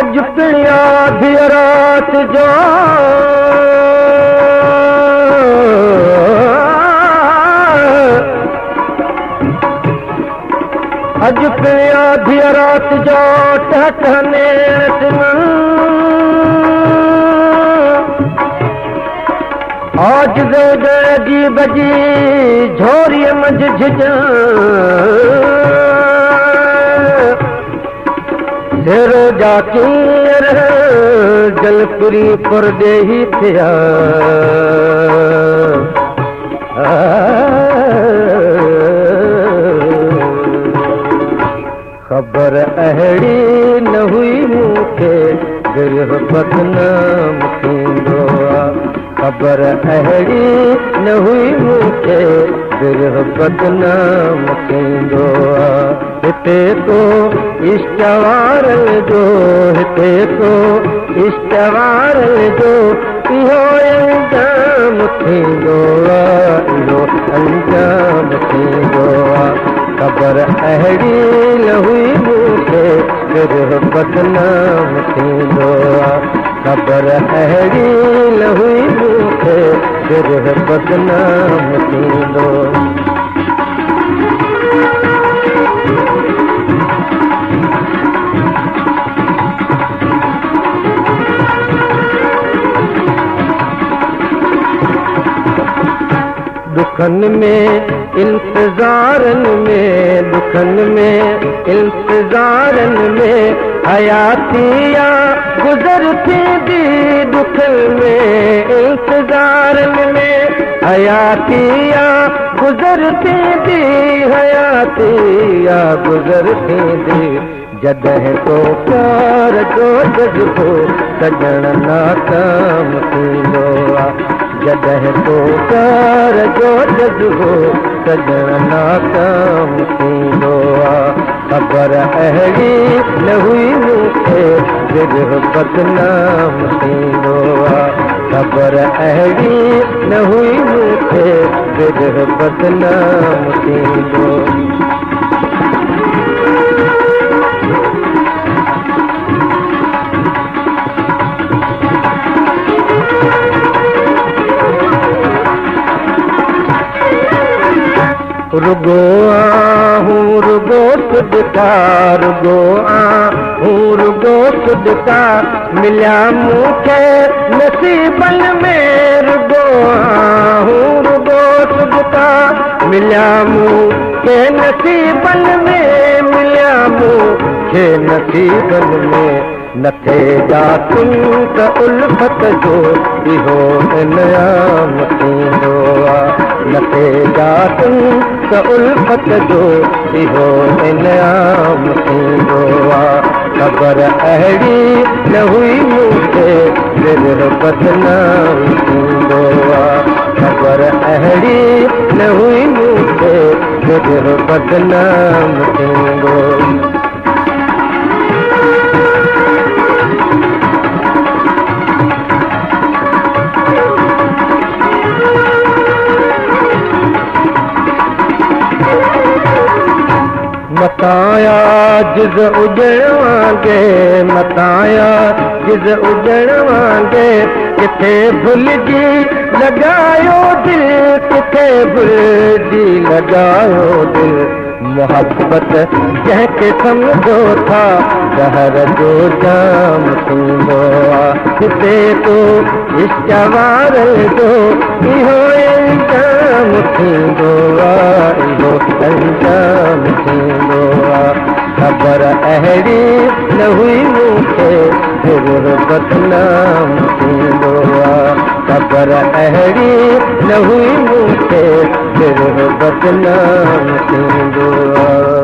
अज पिया थी रात जो अज पिया थी रात जो टहने आज जी बजी झोरी मंझ झिझ तेरो जाकीर जलपुरी परदेही थिया खबर अहिड़ी न हुई मूंखे दिल बदनाम थींदो आहे खबर अहिड़ी न हुई मूंखे दिल बदनाम थींदो आहे हिते को इश्तवारल जो हिते को इश्तवारल जो इहो अंजाम थींदो आहे इहो अंजाम थींदो आहे खबर अहिड़ी न हुई मूंखे दिल बदनाम थींदो आहे खबर अहिड़ी न हुई मूंखे दिल बदनाम थींदो दुखन में इंतजारन में दुखन में इंतजारन में हयातिया गुजरती दी दुखन में इंतजारन में हयातिया गुजरती दी हयातिया गुजरती दी जॾहिं तो प्यार जो जज़्बो सजण नाकाम थींदो आहे जॾहिं तो प्यार जो जज़्बो सजण नाकाम थींदो आहे खबर अहिड़ी न हुई मूंखे दिल बदनाम थींदो आहे खबर अहिड़ी न हुई मूंखे दिल बदनाम थींदो रुगो आहूं रुगो सुदका रुगो आहूं रुगो सुदका मिलिया मूंखे नसीबन में रुगो आहूं रुगो सुदका मिलिया मूंखे नसीबन में मिलिया मूंखे नसीबन में नथे जातुन त उल्फत जो इहो इनाम थींदो आहे नथे जातुन त उल्फत जो इहो इनाम थींदो आहे खबर अहिड़ी न हुई मूंखे दिल बदनाम थींदो आहे खबर अहिड़ी न हुई मूंखे दिल बदनाम थींदो मताया जिज उजण वांगे मताया जिज उजण वांगे किथे भुलिजी लॻायो दिल किथे भुलिजी लॻायो दिल मोहब्बत जंहिंखे सम्झो था ज़हर जो जाम थींदो आहे हिते तो इश्तवार जो इहो अंजाम थींदो आहे इहो अंजाम थींदो आहे खबर अहिड़ी न हुई मूंखे दिल बदनाम थींदो आहे खबर अहिड़ी न हुई मूंखे दिल बदनाम थींदो आहे